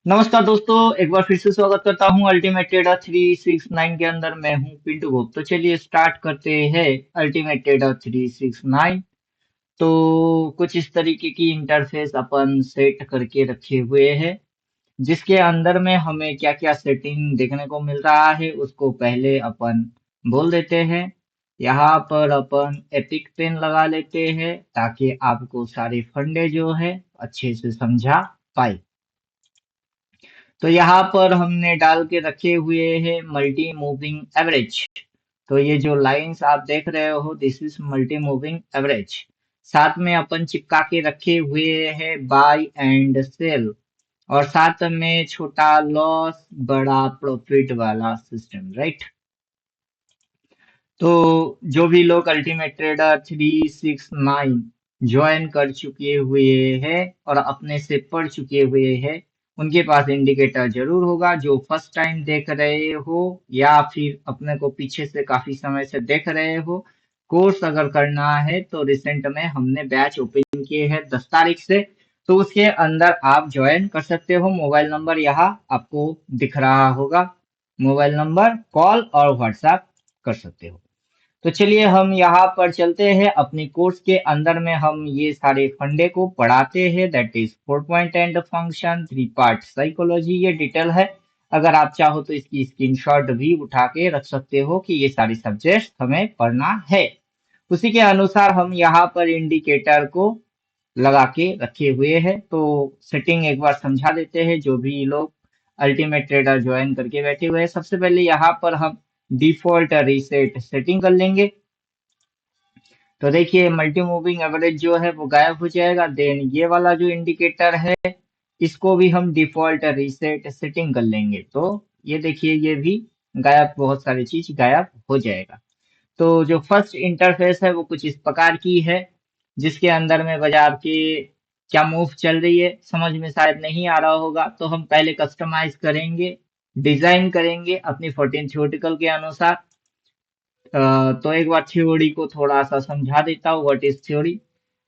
नमस्कार दोस्तों, एक बार फिर से स्वागत करता हूं अल्टीमेट ट्रेडर 369 के अंदर। मैं हूं पिंटू गुप्त। तो चलिए स्टार्ट करते हैं अल्टीमेट ट्रेडर 369। तो कुछ इस तरीके की इंटरफेस अपन सेट करके रखे हुए हैं, जिसके अंदर में हमें क्या क्या सेटिंग देखने को मिल रहा है उसको पहले अपन बोल देते हैं। यहाँ पर अपन एपिक पेन लगा लेते हैं ताकि आपको सारे फंडे जो है अच्छे से समझा पाए। तो यहाँ पर हमने डाल के रखे हुए हैं मल्टी मूविंग एवरेज। तो ये जो लाइंस आप देख रहे हो, this is multi moving average. साथ में अपन चिपका के रखे हुए हैं बाय एंड सेल, और साथ में छोटा लॉस बड़ा प्रॉफिट वाला सिस्टम, राइट। तो जो भी लोग अल्टीमेट ट्रेडर 369 ज्वाइन कर चुके हुए हैं और अपने से पढ़ चुके हुए हैं, उनके पास इंडिकेटर जरूर होगा। जो फर्स्ट टाइम देख रहे हो या फिर अपने को पीछे से काफी समय से देख रहे हो, कोर्स अगर करना है तो रिसेंट में हमने बैच ओपन किए हैं 10 तारीख से। तो उसके अंदर आप ज्वाइन कर सकते हो। मोबाइल नंबर यहाँ आपको दिख रहा होगा। मोबाइल नंबर कॉल और व्हाट्सएप कर सकते हो। तो चलिए हम यहाँ पर चलते हैं अपनी कोर्स के अंदर में। हम ये सारे फंडे को पढ़ाते हैं, that is 4 point and function, 3 part psychology, ये डिटेल है। अगर आप चाहो तो इसकी स्क्रीनशॉट भी उठा के रख सकते हो कि ये सारी सब्जेक्ट हमें पढ़ना है। उसी के अनुसार हम यहाँ पर इंडिकेटर को लगा के रखे हुए हैं। तो सेटिंग एक बार समझा देते हैं जो भी लोग अल्टीमेट ट्रेडर ज्वाइन करके बैठे हुए हैं। सबसे पहले यहाँ पर हम डिफॉल्ट रीसेट सेटिंग कर लेंगे। तो देखिए मल्टी मूविंग एवरेज जो है वो गायब हो जाएगा। देन ये वाला जो इंडिकेटर है, इसको भी हम डिफॉल्ट रीसेट सेटिंग कर लेंगे। तो ये देखिए ये भी गायब, बहुत सारी चीज गायब हो जाएगा। तो जो फर्स्ट इंटरफेस है वो कुछ इस प्रकार की है, जिसके अंदर में बाजार के क्या मूव चल रही है समझ में शायद नहीं आ रहा होगा। तो हम पहले कस्टमाइज करेंगे, डिजाइन करेंगे अपनी 14 थ्योरेटिकल के अनुसार। तो एक बार थ्योरी को थोड़ा सा समझा देता हूँ। What is theory?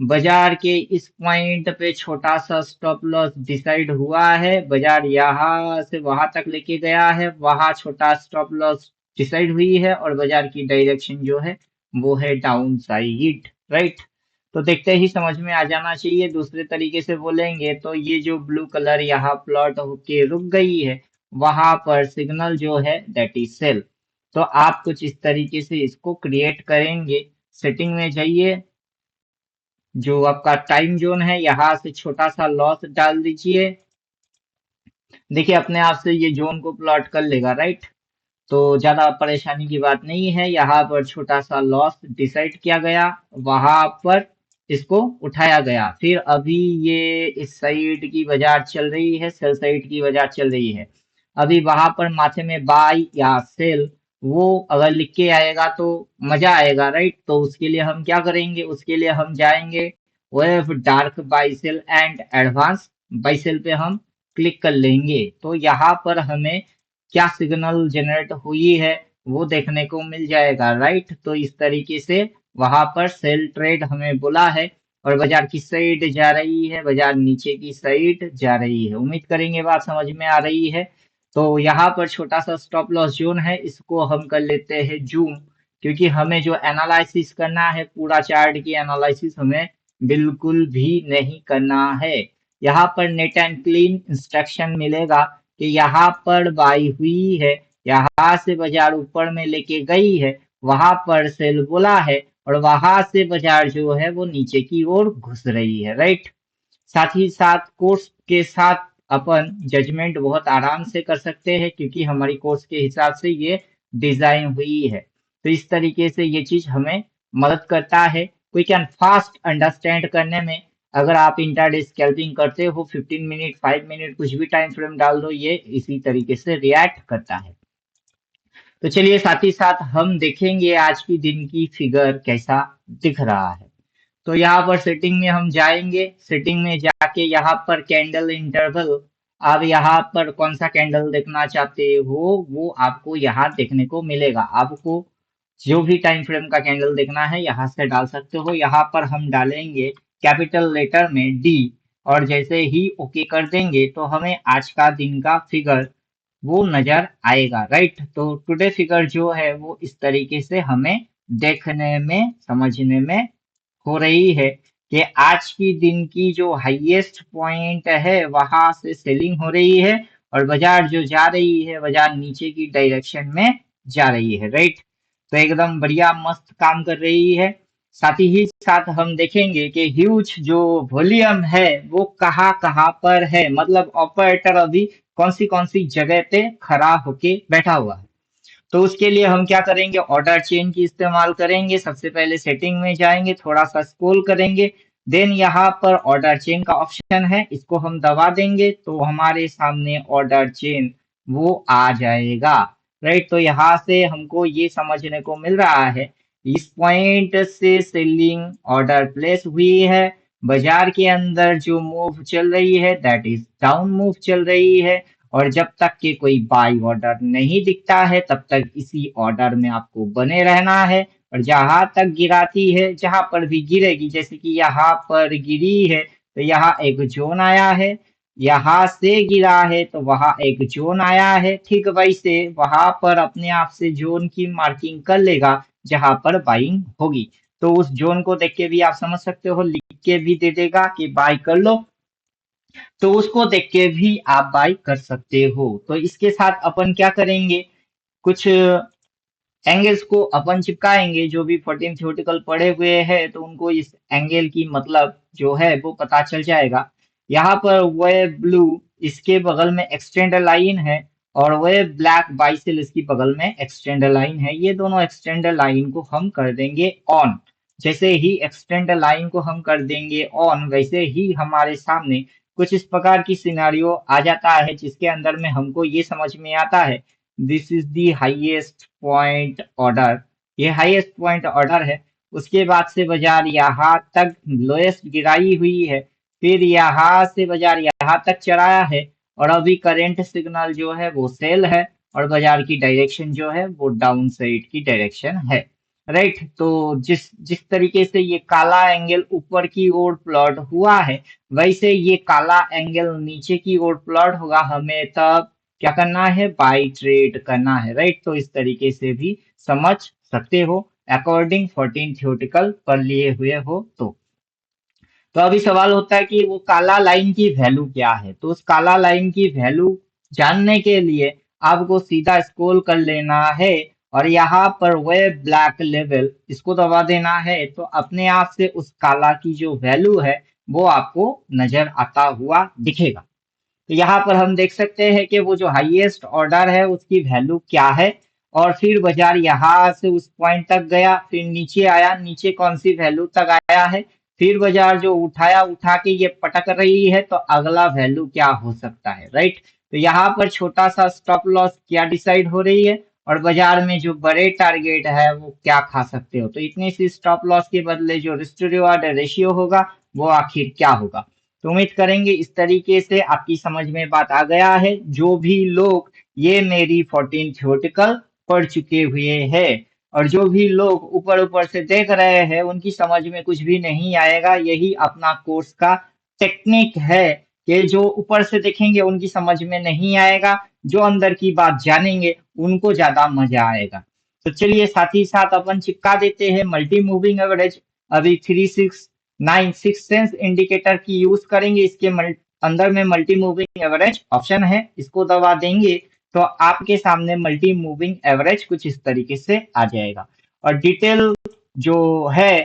बाजार के इस पॉइंट पे छोटा सा स्टॉप लॉस डिसाइड हुआ है। बाजार यहाँ से वहां तक लेके गया है, वहां छोटा स्टॉप लॉस डिसाइड हुई है, और बाजार की डायरेक्शन जो है वो है डाउन साइड, राइट। तो देखते ही समझ में आ जाना चाहिए। दूसरे तरीके से बोलेंगे तो ये जो ब्लू कलर यहाँ प्लॉट होके रुक गई है, वहां पर सिग्नल जो है दैट इज सेल। तो आप कुछ इस तरीके से इसको क्रिएट करेंगे। सेटिंग में जाइए, जो आपका टाइम जोन है यहाँ से छोटा सा लॉस डाल दीजिए। देखिए अपने आप से ये जोन को प्लॉट कर लेगा, राइट। तो ज्यादा परेशानी की बात नहीं है। यहाँ पर छोटा सा लॉस डिसाइड किया गया, वहां पर इसको उठाया गया। फिर अभी ये इस साइड की बाजार चल रही है, सेल साइड की बाजार चल रही है। अभी वहां पर माथे में बाय या सेल, वो अगर लिख के आएगा तो मजा आएगा, राइट। तो उसके लिए हम क्या करेंगे, उसके लिए हम जाएंगे wave dark by cell and advance by cell पे हम क्लिक कर लेंगे। तो यहाँ पर हमें क्या सिग्नल जनरेट हुई है वो देखने को मिल जाएगा, राइट। तो इस तरीके से वहां पर सेल ट्रेड हमें बोला है, और बाजार किस साइड जा रही है, बाजार नीचे की साइड जा रही है। उम्मीद करेंगे बात समझ में आ रही है। तो यहाँ पर छोटा सा स्टॉप लॉस जोन है, इसको हम कर लेते हैं जूम, क्योंकि हमें जो एनालिसिस करना है, पूरा चार्ट की एनालिसिस हमें बिल्कुल भी नहीं करना है। यहाँ पर नेट एंड क्लीन इंस्ट्रक्शन मिलेगा कि यहाँ पर बाई हुई है, यहाँ से बाजार ऊपर में लेके गई है, वहां पर सेल बोला है, और वहां से बाजार जो है वो नीचे की ओर घुस रही है, राइट। साथ ही साथ कोर्स के साथ अपन जजमेंट बहुत आराम से कर सकते हैं, क्योंकि हमारी कोर्स के हिसाब से ये डिजाइन हुई है। तो इस तरीके से ये चीज हमें मदद करता है क्विक एंड फास्ट अंडरस्टैंड करने में। अगर आप इंट्राडे स्कैल्पिंग करते हो, 15 मिनट 5 मिनट कुछ भी टाइम फ्रेम डाल दो, ये इसी तरीके से रिएक्ट करता है। तो चलिए साथ ही साथ हम देखेंगे आज की दिन की फिगर कैसा दिख रहा है। तो यहाँ पर सेटिंग में हम जाएंगे। सेटिंग में जाके यहाँ पर कैंडल इंटरवल, आप यहाँ पर कौन सा कैंडल देखना चाहते हो वो आपको यहाँ देखने को मिलेगा। आपको जो भी टाइम फ्रेम का कैंडल देखना है यहाँ से डाल सकते हो। यहाँ पर हम डालेंगे कैपिटल लेटर में डी, और जैसे ही ओके कर देंगे तो हमें आज का दिन का फिगर वो नजर आएगा, राइट। तो टुडे फिगर जो है वो इस तरीके से हमें देखने में समझने में हो रही है कि आज की दिन की जो हाईएस्ट पॉइंट है वहां से सेलिंग हो रही है और बाजार जो जा रही है बाजार नीचे की डायरेक्शन में जा रही है, राइट। तो एकदम बढ़िया मस्त काम कर रही है। साथ ही साथ हम देखेंगे कि ह्यूज जो वॉल्यूम है वो कहाँ कहाँ पर है, मतलब ऑपरेटर अभी कौन सी जगह पे खड़ा होके बैठा हुआ है। तो उसके लिए हम क्या करेंगे, ऑर्डर चेन की इस्तेमाल करेंगे। सबसे पहले सेटिंग में जाएंगे, थोड़ा सा स्क्रॉल करेंगे, देन यहाँ पर ऑर्डर चेन का ऑप्शन है, इसको हम दबा देंगे तो हमारे सामने ऑर्डर चेन वो आ जाएगा, राइट। तो यहाँ से हमको ये समझने को मिल रहा है इस पॉइंट से सेलिंग ऑर्डर प्लेस हुई है। बाजार के अंदर जो मूव चल रही है दैट इज डाउन मूव चल रही है। और जब तक कि कोई बाई ऑर्डर नहीं दिखता है तब तक इसी ऑर्डर में आपको बने रहना है। और जहां तक गिराती है, जहां पर भी गिरेगी, जैसे कि यहाँ पर गिरी है तो यहाँ एक जोन आया है, यहाँ से गिरा है तो वहां एक जोन आया है, ठीक वैसे वहां पर अपने आप से जोन की मार्किंग कर लेगा जहां पर बाइंग होगी। तो उस जोन को देख के भी आप समझ सकते हो, लिख के भी दे देगा कि बाय कर लो, तो उसको देख के भी आप बाय कर सकते हो। तो इसके साथ अपन क्या करेंगे, कुछ एंगल्स को अपन चिपकाएंगे। जो भी 14 थ्योरेटिकल पढ़े हुए हैं तो उनको इस एंगल की मतलब जो है वो पता चल जाएगा। यहाँ पर वेब ब्लू इसके बगल में एक्सटेंड लाइन है और वेब ब्लैक बाइसेल इसकी बगल में एक्सटेंड लाइन है। ये दोनों एक्सटेंड लाइन को हम कर देंगे ऑन। जैसे ही एक्सटेंड लाइन को हम कर देंगे ऑन वैसे ही हमारे सामने कुछ इस प्रकार की सिनारियो आ जाता है जिसके अंदर में हमको ये समझ में आता है this is the highest point order. ये हाईएस्ट पॉइंट ऑर्डर है। उसके बाद से बाजार यहाँ तक लोएस्ट गिराई हुई है, फिर यहाँ से बाजार यहाँ तक चढ़ाया है और अभी करंट सिग्नल जो है वो सेल है और बाजार की डायरेक्शन जो है वो डाउन साइड की डायरेक्शन है, राइट। तो जिस जिस तरीके से ये काला एंगल ऊपर की ओर प्लॉट हुआ है वैसे ये काला एंगल नीचे की ओर प्लॉट होगा, हमें तब क्या करना है, बाई ट्रेड करना है, राइट। तो इस तरीके से भी समझ सकते हो अकॉर्डिंग 14 थ्योरेटिकल पर लिए हुए हो तो अभी सवाल होता है कि वो काला लाइन की वैल्यू क्या है। तो उस काला लाइन की वैल्यू जानने के लिए आपको सीधा स्क्रॉल कर लेना है और यहाँ पर वे ब्लैक लेवल इसको दबा देना है तो अपने आप से उस काला की जो वैल्यू है वो आपको नजर आता हुआ दिखेगा। तो यहाँ पर हम देख सकते हैं कि वो जो हाईएस्ट ऑर्डर है उसकी वैल्यू क्या है। और फिर बाजार यहाँ से उस पॉइंट तक गया, फिर नीचे आया, नीचे कौन सी वैल्यू तक आया है, फिर बाजार जो उठाया उठा के ये पटक रही है तो अगला वैल्यू क्या हो सकता है, राइट। तो यहाँ पर छोटा सा स्टॉप लॉस क्या डिसाइड हो रही है और बाजार में जो बड़े टारगेट है वो क्या खा सकते हो। तो इतनी सी स्टॉप लॉस के बदले जो रिस्क टू रिवार्ड रेशियो होगा वो आखिर क्या होगा। तो उम्मीद करेंगे इस तरीके से आपकी समझ में बात आ गया है। जो भी लोग ये मेरी 14 थ्योरेटिकल पढ़ चुके हुए हैं और जो भी लोग ऊपर ऊपर से देख रहे हैं उनकी समझ में कुछ भी नहीं आएगा। यही अपना कोर्स का टेक्निक है कि जो ऊपर से देखेंगे उनकी समझ में नहीं आएगा, जो अंदर की बात जानेंगे उनको ज्यादा मजा आएगा। तो चलिए साथ ही साथ अपन चिपका देते हैं मल्टी मूविंग एवरेज। अभी 369 सिक्स सेंस इंडिकेटर की यूज करेंगे, इसके अंदर में मल्टी मूविंग एवरेज ऑप्शन है, इसको दबा देंगे तो आपके सामने मल्टी मूविंग एवरेज कुछ इस तरीके से आ जाएगा। और डिटेल जो है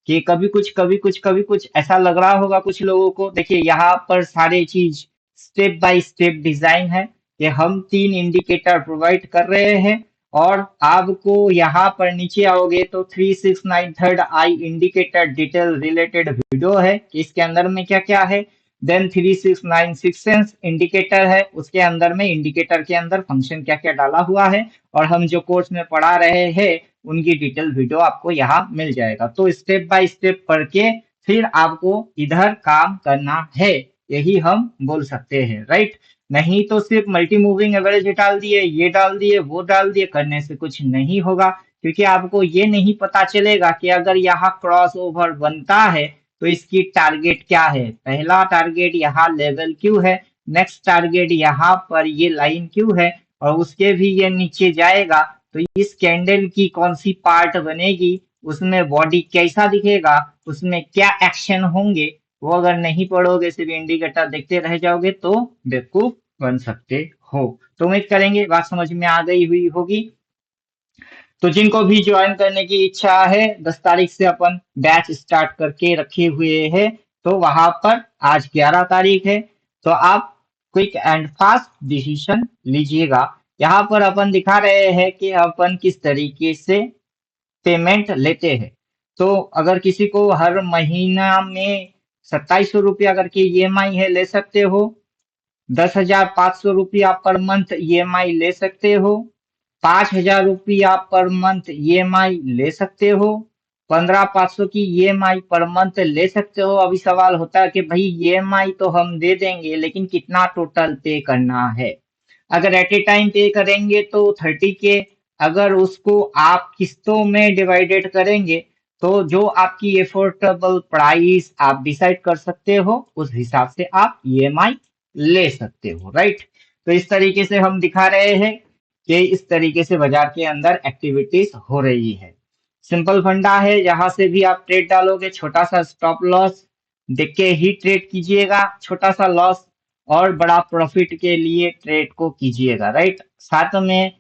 कि कभी कुछ ऐसा लग रहा होगा कुछ लोगों को। देखिए यहाँ पर सारे चीज स्टेप बाय स्टेप डिजाइन है कि हम 3 इंडिकेटर प्रोवाइड कर रहे हैं और आपको यहाँ पर नीचे आओगे तो 369 third I indicator detail related video है कि इसके अंदर में क्या क्या है। देन 369 सिक्स सेंस इंडिकेटर है, उसके अंदर में इंडिकेटर के अंदर फंक्शन क्या क्या डाला हुआ है और हम जो कोर्स में पढ़ा रहे हैं उनकी डिटेल वीडियो आपको यहाँ मिल जाएगा। तो स्टेप बाय स्टेप पढ़ के फिर आपको इधर काम करना है, यही हम बोल सकते हैं, राइट। नहीं तो सिर्फ मल्टी मूविंग एवरेज डाल दिए, ये डाल दिए, वो डाल दिए, करने से कुछ नहीं होगा क्योंकि आपको ये नहीं पता चलेगा कि अगर यहाँ क्रॉस ओवर बनता है तो इसकी टारगेट क्या है? पहला टारगेट यहाँ लेवल क्यू है, नेक्स्ट टारगेट यहाँ पर ये लाइन क्यू है, और उसके भी ये नीचे जाएगा। तो इस कैंडल की कौन सी पार्ट बनेगी, उसमें बॉडी कैसा दिखेगा, उसमें क्या एक्शन होंगे, वो अगर नहीं पढ़ोगे, सिर्फ इंडिकेटर देखते रह जाओगे तो बेवकूफ बन सकते हो। तो उम्मीद करेंगे बात समझ में आ गई हुई होगी। तो जिनको भी ज्वाइन करने की इच्छा है, 10 तारीख से अपन बैच स्टार्ट करके रखे हुए हैं। तो वहां पर आज 11 तारीख है, तो आप क्विक एंड फास्ट डिसीजन लीजिएगा। यहाँ पर अपन दिखा रहे हैं कि अपन किस तरीके से पेमेंट लेते हैं। तो अगर किसी को हर महीना में 2700 रुपया करके ईएमआई है, ले सकते हो। 10,500 रुपया पर मंथ ईएमआई ले सकते हो। 5,000 रुपया पर मंथ ईएमआई ले सकते हो। 15,500 की ईएमआई पर मंथ ले सकते हो। अभी सवाल होता है कि भाई ईएमआई तो हम दे देंगे, लेकिन कितना टोटल पे करना है? अगर एट ए टाइम पे करेंगे तो 30 के, अगर उसको आप किस्तों में डिवाइडेड करेंगे तो जो आपकी एफोर्डेबल प्राइस आप डिसाइड कर सकते हो, उस हिसाब से आप ईएमआई ले सकते हो, राइट। तो इस तरीके से हम दिखा रहे हैं कि इस तरीके से बाजार के अंदर एक्टिविटीज हो रही है। सिंपल फंडा है, यहाँ से भी आप ट्रेड डालोगे, छोटा सा स्टॉप लॉस देख के ही ट्रेड कीजिएगा, छोटा सा लॉस और बड़ा प्रॉफिट के लिए ट्रेड को कीजिएगा, राइट। साथ में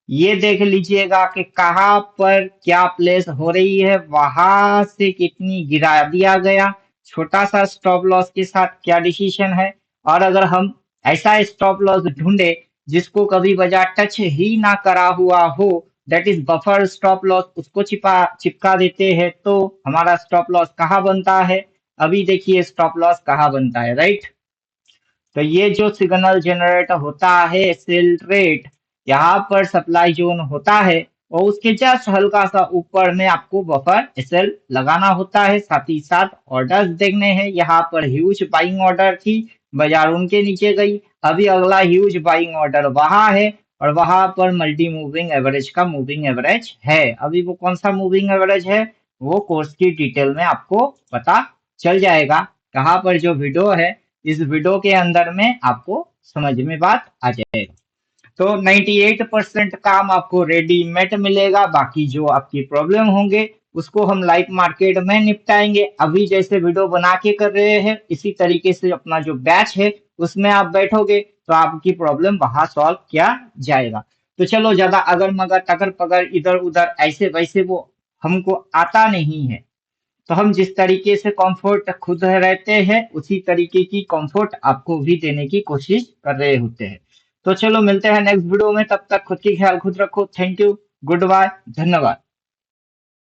ये देख लीजिएगा कि कहाँ पर क्या प्लेस हो रही है, वहां से कितनी गिरा दिया गया, छोटा सा स्टॉप लॉस के साथ क्या डिसीजन है। और अगर हम ऐसा स्टॉप लॉस ढूंढे जिसको कभी बाजार टच ही ना करा हुआ हो, that is buffer stop loss, उसको चिपका देते हैं, तो हमारा स्टॉप लॉस कहाँ बनता है? अभी देखिए स्टॉप लॉस कहाँ बनता है, राइट। तो ये जो सिग्नल जनरेट होता है सेल रेट, यहाँ पर सप्लाई जोन होता है, और उसके जस्ट हल्का सा ऊपर में आपको बफर एसएल लगाना होता है। साथ ही साथ ऑर्डर्स देखने हैं, यहाँ पर ह्यूज बाइंग ऑर्डर थी, बाजार उनके नीचे गई। अभी अगला ह्यूज बाइंग ऑर्डर वहां है, और वहां पर मल्टी मूविंग एवरेज का मूविंग एवरेज है। अभी वो कौन सा मूविंग एवरेज है, वो कोर्स की डिटेल में आपको पता चल जाएगा। कहाँ पर जो वीडियो है, इस वीडियो के अंदर में आपको समझ में बात आ जाएगी। तो 98% काम आपको रेडीमेड मिलेगा, बाकी जो आपकी प्रॉब्लम होंगे उसको हम लाइव मार्केट में निपटाएंगे। अभी जैसे वीडियो बना के कर रहे हैं, इसी तरीके से अपना जो बैच है उसमें आप बैठोगे तो आपकी प्रॉब्लम वहां सॉल्व किया जाएगा। तो चलो, ज्यादा अगर मगर टकर पगर इधर उधर ऐसे वैसे वो हमको आता नहीं है। तो हम जिस तरीके से कंफर्ट खुद रहते हैं, उसी तरीके की कंफर्ट आपको भी देने की कोशिश कर रहे होते हैं। तो चलो मिलते हैं नेक्स्ट वीडियो में, तब तक खुद की ख्याल खुद रखो। थैंक यू, गुड बाय, धन्यवाद।